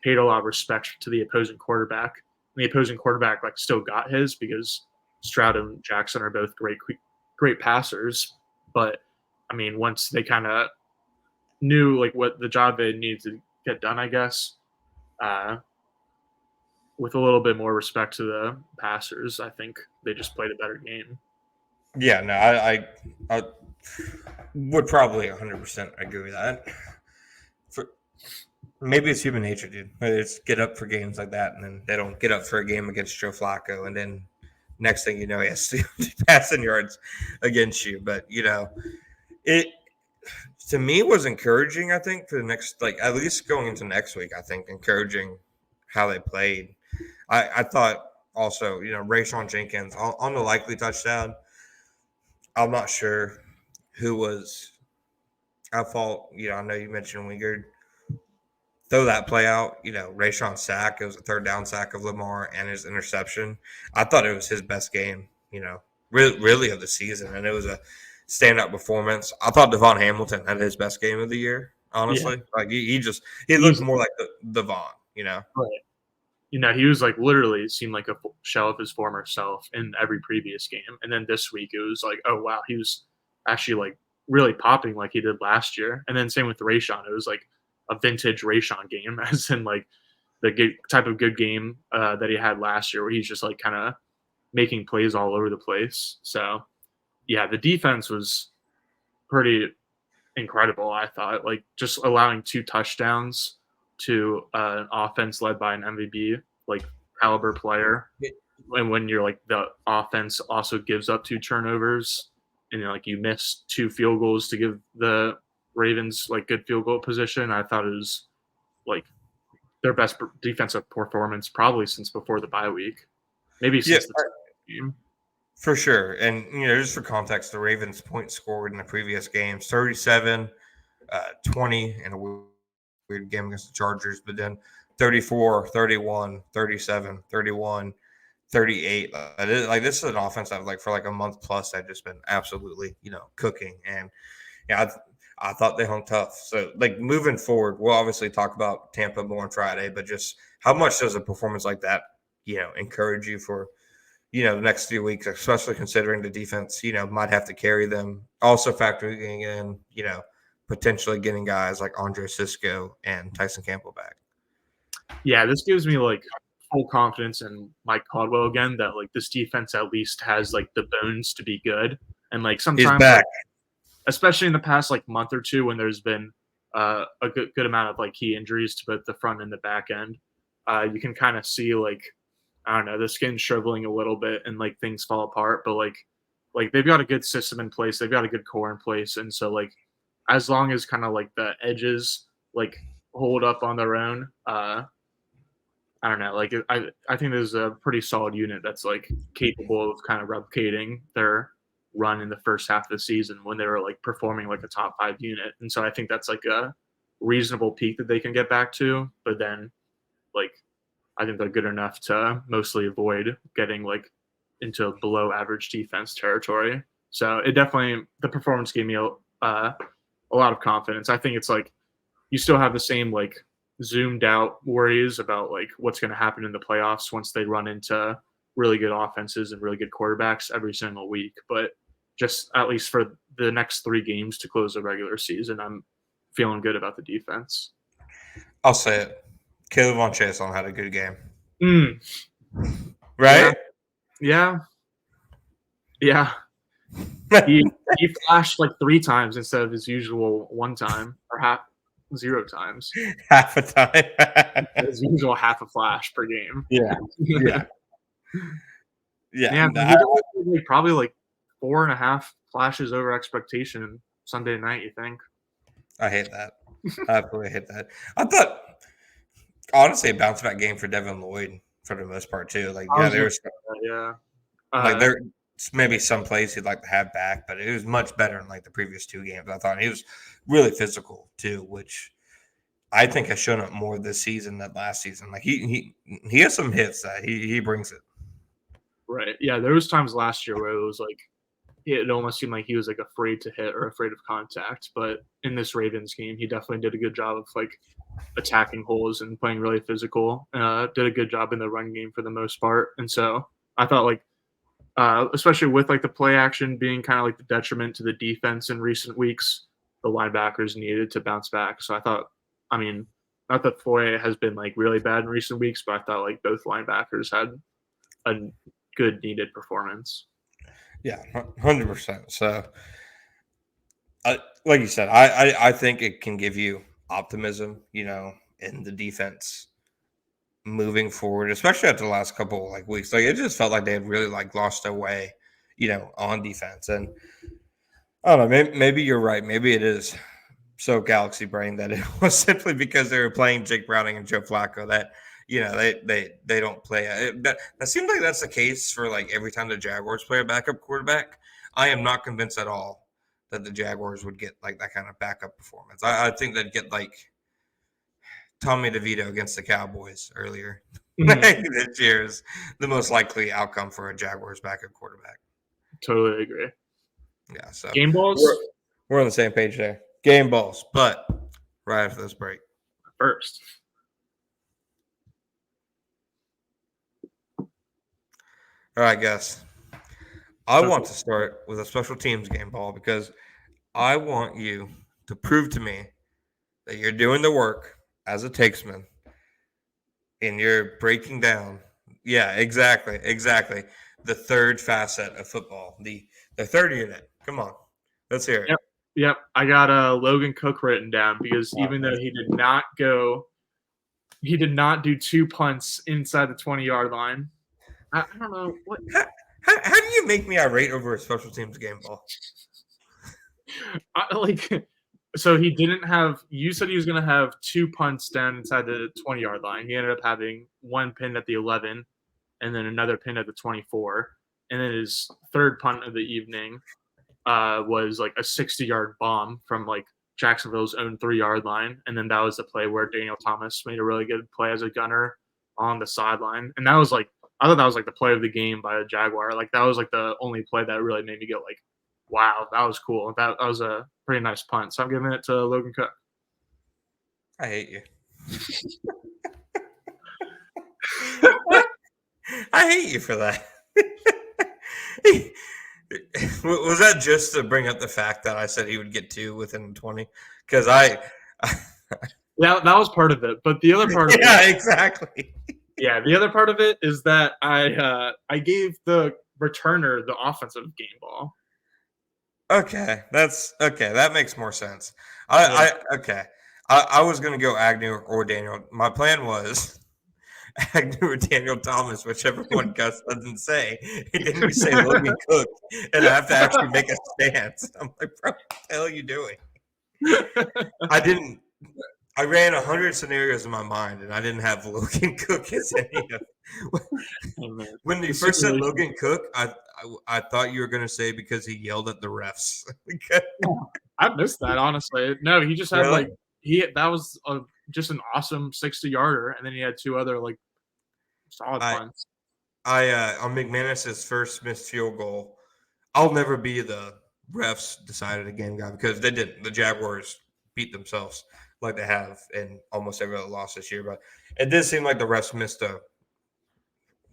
A: paid a lot of respect to the opposing quarterback. And the opposing quarterback like still got his because Stroud and Jackson are both great passers. But I mean, once they kind of knew like what the job they needed to get done, I guess, with a little bit more respect to the passers, I think they just played a better game.
B: Yeah, no, I would probably 100% agree with that. Maybe it's human nature, dude. It's get up for games like that, and then they don't get up for a game against Joe Flacco, and then next thing you know, he has to passing yards against you. But it to me was encouraging. I think for the next, like at least going into next week, I think encouraging how they played. I thought also, Rayshon Jenkins on the Likely touchdown. I'm not sure who was at fault. I know you mentioned Wingard. Throw that play out, Rayshon sack. It was a third down sack of Lamar and his interception. I thought it was his best game, really of the season. And it was a standout performance. I thought Devon Hamilton had his best game of the year, honestly. Yeah. Like he looked more like the Devon,
A: Right. He was like literally seemed like a shell of his former self in every previous game. And then this week it was like, oh, wow, he was actually like really popping like he did last year. And then same with Rayshon. It was like a vintage Rayshon game, as in like the type of good game that he had last year where he's just like kind of making plays all over the place. So, yeah, the defense was pretty incredible. I thought like just allowing 2 touchdowns to an offense led by an MVP like caliber player, and when you're like the offense also gives up 2 turnovers, and like you miss 2 field goals to give the Ravens like good field goal position. I thought it was like their best defensive performance probably since before the bye week, maybe
B: Yeah,
A: since the game.
B: for sure. And just for context, the Ravens points scored in the previous games 37, 20 in a weird game against the Chargers, but then 34, 31, 37, 31, 38. Like this is an offense that like for like a month plus they've just been absolutely, cooking. And yeah, I thought they hung tough. So like moving forward, we'll obviously talk about Tampa more on Friday, but just how much does a performance like that, encourage you for the next few weeks, especially considering the defense, might have to carry them. Also factoring in, potentially getting guys like Andre Cisco and Tyson Campbell back.
A: Yeah, this gives me like full confidence in Mike Caldwell again that like this defense at least has like the bones to be good. And like
B: He's
A: sometimes,
B: back.
A: like, especially in the past like month or two, when there's been a good amount of like key injuries to both the front and the back end, you can kind of see like I don't know the skin shriveling a little bit and like things fall apart. But like they've got a good system in place, they've got a good core in place, and so like as long as kind of like the edges like hold up on their own, I don't know. Like I think there's a pretty solid unit that's like capable of kind of replicating their run in the first half of the season when they were like performing like a top 5 unit. And so I think that's like a reasonable peak that they can get back to. But then like I think they're good enough to mostly avoid getting like into below average defense territory. So it definitely the performance gave me a lot of confidence. I think it's like you still have the same like zoomed out worries about like what's going to happen in the playoffs once they run into really good offenses and really good quarterbacks every single week. But just at least for the next 3 games to close the regular season, I'm feeling good about the defense.
B: I'll say it. Caleb Von Chason had a good game.
A: Mm, yeah,
B: Right?
A: yeah, yeah. He flashed like 3 times instead of his usual 1 time or 0 times.
B: Half a time.
A: His usual half a flash per game.
B: Yeah. Yeah. Yeah.
A: Yeah,
B: No,
A: he got like, probably like 4.5 flashes over expectation Sunday night. You think?
B: I hate that. I absolutely hate that. I thought, honestly, a bounce back game for Devin Lloyd for the most part, too. Like,
A: I
B: yeah,
A: was gonna
B: there's
A: say that, yeah.
B: like there's maybe some plays he'd like to have back, but it was much better in like the previous 2 games. I thought he was really physical, too, which I think has shown up more this season than last season. Like, he has some hits that he brings it.
A: Right. Yeah, there was times last year where it was like it almost seemed like he was like afraid to hit or afraid of contact. But in this Ravens game, he definitely did a good job of like attacking holes and playing really physical. Did a good job in the run game for the most part. And so I thought like especially with like the play action being kind of like the detriment to the defense in recent weeks, the linebackers needed to bounce back. So I thought, I mean, not that Foye has been like really bad in recent weeks, but I thought like both linebackers had a good needed performance.
B: Yeah, 100%. So, like you said, I think it can give you optimism, in the defense moving forward, especially after the last couple like weeks. Like it just felt like they had really like lost their way, on defense. And I don't know, maybe you're right. Maybe it is so galaxy brain that it was simply because they were playing Jake Browning and Joe Flacco that they don't play. That seems like that's the case for like every time the Jaguars play a backup quarterback. I am not convinced at all that the Jaguars would get like that kind of backup performance. I think they'd get like Tommy DeVito against the Cowboys earlier this year is the most likely outcome for a Jaguars backup quarterback.
A: Totally agree.
B: Yeah, so
A: Game balls
B: we're on the same page there. Game balls, but right after this break.
A: first.
B: All right, guys. I want to start with a special teams game ball because I want you to prove to me that you're doing the work as a takesman and you're breaking down. Yeah, exactly. The third facet of football, the third unit. Come on, let's hear it.
A: Yep. Yep, I got Logan Cook written down because even though he did not do 2 punts inside the 20-yard line. I don't know what.
B: How do you make me irate over a special teams game ball?
A: Like, so he didn't have. You said he was going to have 2 punts down inside the 20-yard line. He ended up having one pinned at the 11, and then another pinned at the 24. And then his third punt of the evening was like a 60-yard bomb from like Jacksonville's own 3-yard line, and then that was the play where Daniel Thomas made a really good play as a gunner on the sideline, and that was like I thought that was like the play of the game by a Jaguar. Like that was like the only play that really made me go like, wow, that was cool. That was a pretty nice punt. So I'm giving it to Logan Cook.
B: I hate you. I hate you for that. Was that just to bring up the fact that I said he would get 2 within 20? Because
A: that was part of it, but the other part of
B: exactly.
A: Yeah, the other part of it is that I gave the returner the offensive game ball.
B: Okay, that makes more sense. I was gonna go Agnew or Daniel. My plan was Agnew or Daniel Thomas, whichever one Gus doesn't say. And then you say Logan Cook, and I have to actually make a stance. I'm like, bro, what the hell are you doing? I ran 100 scenarios in my mind, and I didn't have Logan Cook as any of when you first said Logan Cook, I thought you were going to say because he yelled at the refs.
A: I missed that, honestly. No, he just had that was just an awesome 60-yarder, and then he had 2 other like solid punts.
B: On McManus's first missed field goal, I'll never be the refs decided a game guy because they didn't. The Jaguars beat themselves like they have in almost every other loss this year. But it did seem like the refs missed a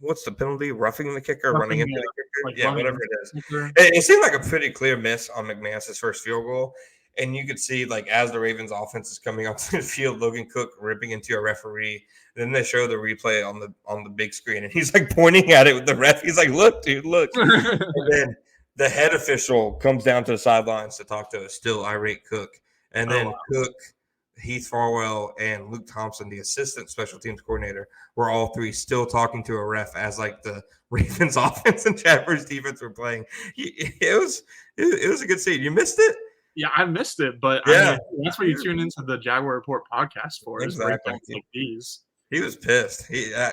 B: what's the penalty? Roughing the kicker, running into the kicker? Whatever it is. It seemed like a pretty clear miss on McManus's first field goal. And you could see, like, as the Ravens offense is coming onto the field, Logan Cook ripping into a referee. Then they show the replay on the big screen, and he's like pointing at it with the ref. He's like, "Look, dude, look!" And then the head official comes down to the sidelines to talk to a still irate Cook, and then Cook, Heath Farwell, and Luke Thompson, the assistant special teams coordinator, were all 3 still talking to a ref as like the Ravens offense and Jaguars defense were playing. It was a good scene. You missed it.
A: Yeah, I missed it, but I mean, that's what you tune into the Jaguar Report podcast for.
B: Exactly.
A: Like these.
B: He was pissed.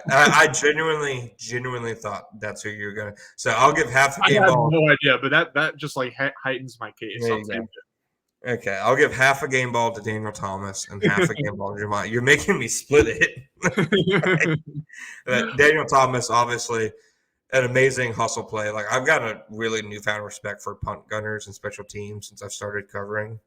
B: I genuinely thought that's who you were gonna. So I'll give half a game ball.
A: I have no idea, but that just like heightens my case.
B: Okay, I'll give half a game ball to Daniel Thomas and half a game ball to Jamal. You're making me split it. Daniel Thomas, obviously, an amazing hustle play. Like I've got a really newfound respect for punt gunners and special teams since I've started covering,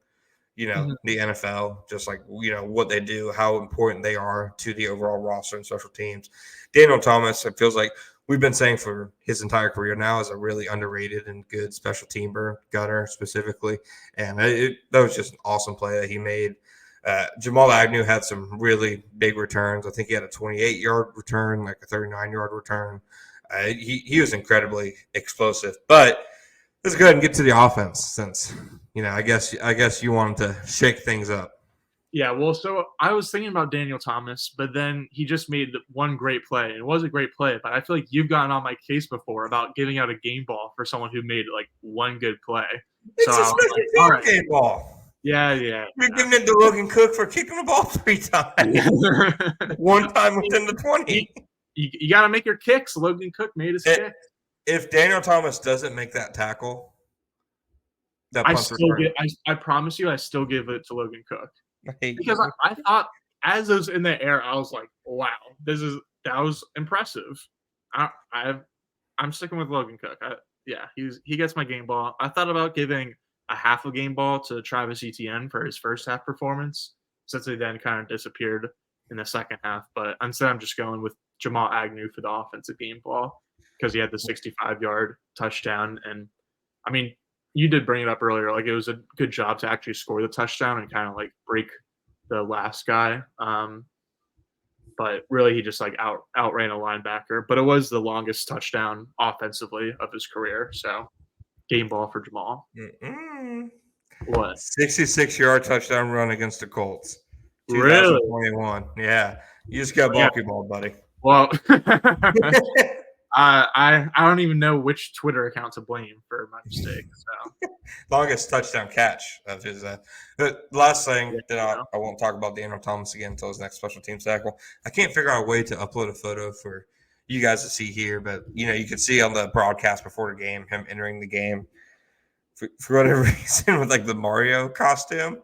B: the NFL, just like, what they do, how important they are to the overall roster and special teams. Daniel Thomas, it feels like we've been saying for his entire career now, is a really underrated and good special teamer, gunner specifically. And that was just an awesome play that he made. Jamal Agnew had some really big returns. I think he had a 28-yard return, like a 39-yard return. He was incredibly explosive. But let's go ahead and get to the offense since, I guess you wanted to shake things up.
A: Yeah, well, so I was thinking about Daniel Thomas, but then he just made one great play. It was a great play, but I feel like you've gotten on my case before about giving out a game ball for someone who made like one good play.
B: It's a special game ball.
A: Yeah.
B: You're giving it to Logan Cook for kicking the ball 3 times. One time within the 20.
A: You got to make your kicks. Logan Cook made his kick.
B: If Daniel Thomas doesn't make that tackle,
A: I promise you, I still give it to Logan Cook. Because I thought as it was in the air, I was like, wow, that was impressive. I'm sticking with Logan Cook. He gets my game ball. I thought about giving a half a game ball to Travis Etienne for his first half performance, since he then kind of disappeared in the second half. But instead, I'm just going with Jamal Agnew for the offensive game ball because he had the 65-yard touchdown. And I mean, you did bring it up earlier. Like, it was a good job to actually score the touchdown and kind of like break the last guy. But really, he just like outran a linebacker. But it was the longest touchdown offensively of his career. So game ball for Jamal. What?
B: 66-yard touchdown run against the Colts.
A: Really?
B: 2021. Yeah. You just got bulky ball, buddy.
A: Well, I don't even know which Twitter account to blame for my mistake. So
B: Longest touchdown catch of his. The last thing that
A: yeah.
B: I won't talk about Daniel Thomas again until his next special teams tackle. I can't figure out a way to upload a photo for you guys to see here, but you could see on the broadcast before the game him entering the game for whatever reason with like the Mario costume.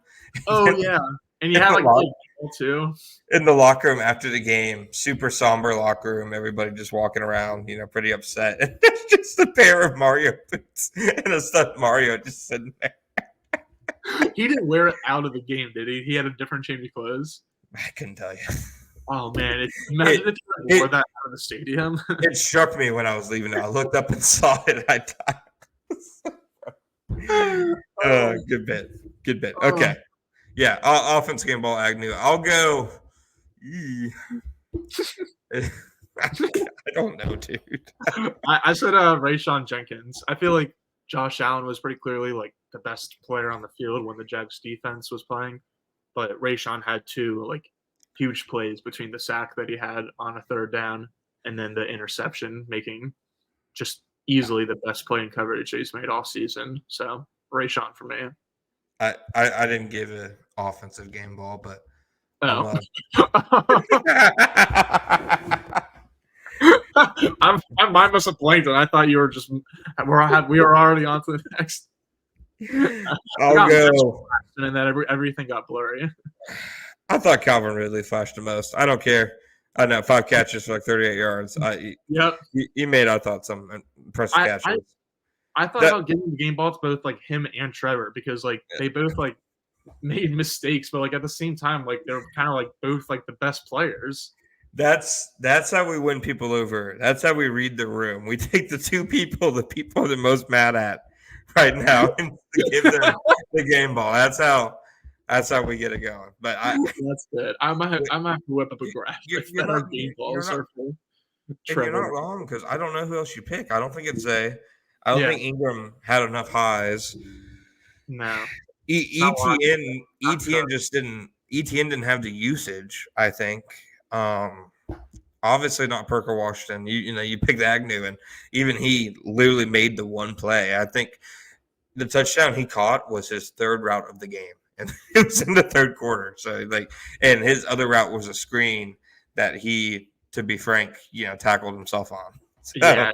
A: Oh yeah, and you had like a little ball too.
B: In the locker room after the game, super somber locker room, everybody just walking around, pretty upset. And there's just a pair of Mario boots and a stuffed Mario just sitting there.
A: He didn't wear it out of the game, did he? He had a different change of clothes.
B: I couldn't tell you.
A: Oh man, imagine if he wore that out of the stadium.
B: It struck me when I was leaving. I looked up and saw it. I died. Good bit. Okay. Yeah, offense game ball Agnew. I'll go. I don't know, dude.
A: I said Rayshon Jenkins. I feel like Josh Allen was pretty clearly like the best player on the field when the Jags defense was playing, but Rayshon had two like huge plays between the sack that he had on a third down and then the interception, making just easily the best play in coverage he's made all season. So Rayshon for me.
B: I didn't give an offensive game ball, but
A: Oh. Mine must have blanked, and I thought you were just we were already on to the next.
B: I'll go.
A: And then everything got blurry.
B: I thought Calvin Ridley flashed the most. I don't care. I know 5 catches for like 38 yards.
A: Yep.
B: He made, I thought, some impressive catches.
A: I thought about giving the game ball to both like him and Trevor because like they both like made mistakes, but like at the same time, like they're kind of like both like the best players.
B: That's how we win people over. That's how we read the room. We take the two people the most mad at right now and give them the game ball. That's how we get it going. But
A: that's good. I might have to whip up a graph.
B: You're not wrong because I don't know who else you pick. I don't think it's Zay. I don't think Ingram had enough highs.
A: No.
B: ETN just didn't. ETN didn't have the usage. I think. Obviously not Perker Washington. You picked Agnew, and even he literally made the one play. I think the touchdown he caught was his third route of the game, and it was in the third quarter. So and his other route was a screen that he, to be frank, tackled himself on. So.
A: Yeah,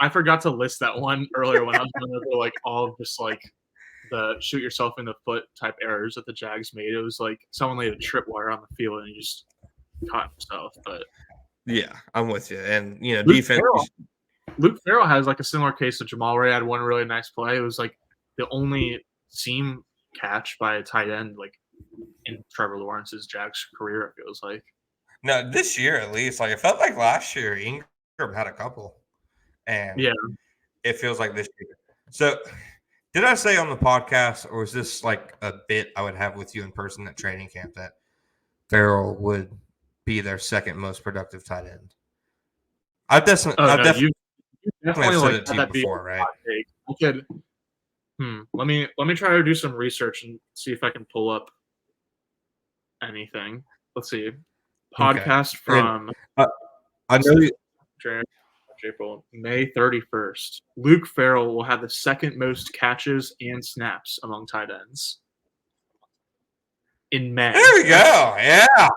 A: I forgot to list that one earlier when I was going over like all just like the shoot yourself in the foot type errors that the Jags made. It was like someone laid a tripwire on the field and he just caught himself. But
B: yeah, I'm with you. And defense.
A: Luke Farrell has like a similar case to Jamal Ray. Had one really nice play. It was like the only seam catch by a tight end like in Trevor Lawrence's Jags career. It feels like.
B: No, this year at least. Like it felt like last year Ingram had a couple, and it feels like this year. So, did I say on the podcast, or is this like a bit I would have with you in person at training camp that Farrell would be their second most productive tight end? I definitely said it to you before, right?
A: I could. Let me try to do some research and see if I can pull up anything. Let's see. Podcast from
B: I know
A: April, May 31st. Luke Farrell will have the second most catches and snaps among tight ends in May.
B: There we go. Yeah.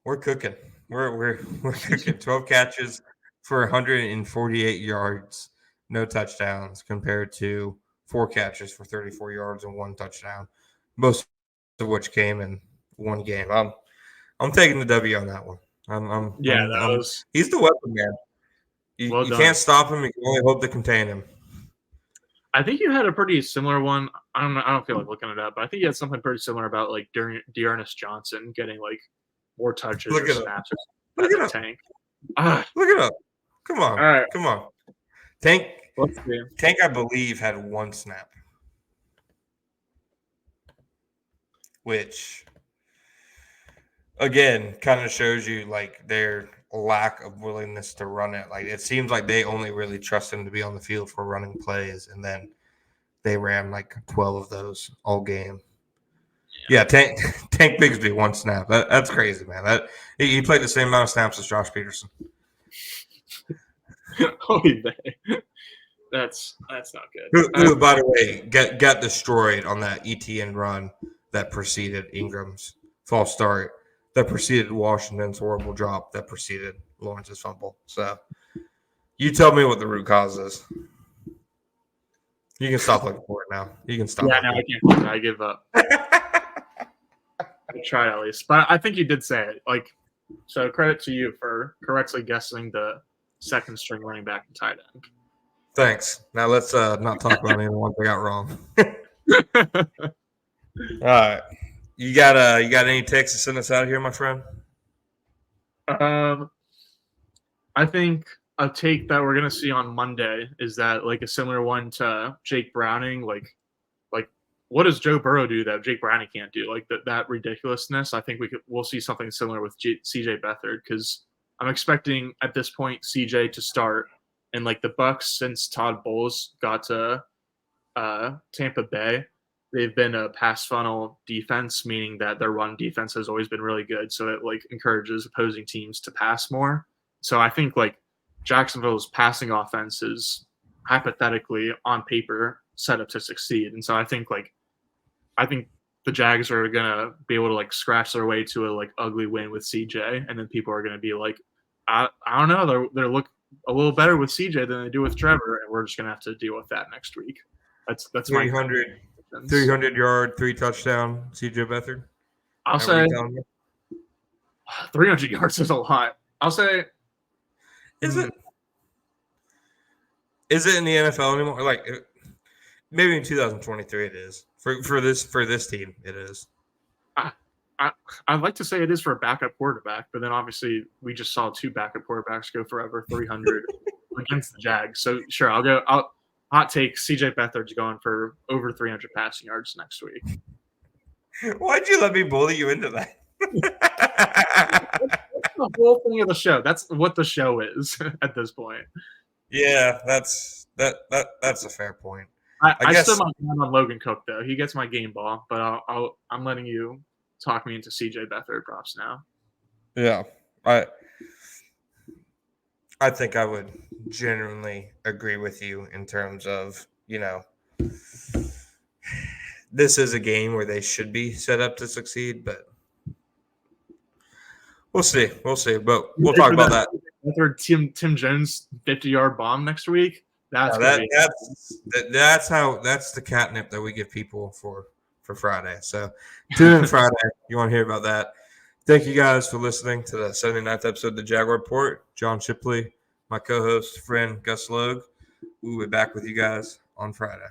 B: We're cooking. We're cooking. 12 catches for 148 yards, no touchdowns, compared to 4 catches for 34 yards and 1 touchdown, most of which came in one game. I'm taking the W on that one. He's the weapon man. You can't stop him. You can only hope to contain him.
A: I think you had a pretty similar one. I don't feel like looking it up, but I think you had something pretty similar about like Dearness Johnson getting like more touches or snaps.
B: Look it up.
A: Tank.
B: Look it up. Come on.
A: All right.
B: Come on. Tank.
A: Let's see.
B: Tank, I believe, had 1 snap, which again kind of shows you like their lack of willingness to run it. Like it seems like they only really trust him to be on the field for running plays, and then they ran like 12 of those all game. Yeah, Tank Bigsby 1 snap. That's crazy, man. He played the same amount of snaps as Josh Peterson.
A: Holy bay. That's not good.
B: Who, by the way, got destroyed on that ETN run that preceded Ingram's false start, that preceded Washington's horrible drop, that preceded Lawrence's fumble. So you tell me what the root cause is. You can stop looking for it now. You can stop.
A: Yeah, no, I can't. I give up. I tried at least, but I think you did say it. Like, so credit to you for correctly guessing the second string running back and tight end.
B: Thanks. Now let's not talk about any of the ones I got wrong. All right. You got any takes to send us out of here, my friend?
A: I think a take that we're gonna see on Monday is that like a similar one to Jake Browning, like what does Joe Burrow do that Jake Browning can't do? Like that ridiculousness. I think we'll see something similar with CJ Beathard, because I'm expecting at this point CJ to start, and like the Bucs, since Todd Bowles got to Tampa Bay, they've been a pass funnel defense, meaning that their run defense has always been really good. So it like encourages opposing teams to pass more. So I think like Jacksonville's passing offense is hypothetically on paper set up to succeed. And so I think the Jags are gonna be able to like scratch their way to a like ugly win with CJ, and then people are gonna be like, I don't know, they look a little better with CJ than they do with Trevor, and we're just gonna have to deal with that next week. That's
B: 300 yard, 3 touchdown CJ Beathard.
A: I'll say 300 yards is a lot. I'll say,
B: is it in the NFL anymore? Like maybe in 2023 it is. For this team, it is.
A: I'd like to say it is for a backup quarterback, but then obviously we just saw 2 backup quarterbacks go for over 300 against the Jags. So sure, I'll hot take, CJ Beathard's going for over 300 passing yards next week.
B: Why'd you let me bully you into that?
A: That's the whole thing of the show. That's what the show is at this point.
B: Yeah, that's a fair point.
A: I guess still my man on Logan Cook though. He gets my game ball, but I'm letting you talk me into CJ Beathard props now.
B: Yeah, I think I would genuinely agree with you in terms of, this is a game where they should be set up to succeed, but we'll see. But we'll talk about that.
A: Tim Jones 50-yard bomb next week. That's
B: the catnip that we give people for Friday. So tune in Friday. You want to hear about that. Thank you guys for listening to the 79th episode of the Jaguar Report. John Shipley, my co-host, friend Gus Logue. We'll be back with you guys on Friday.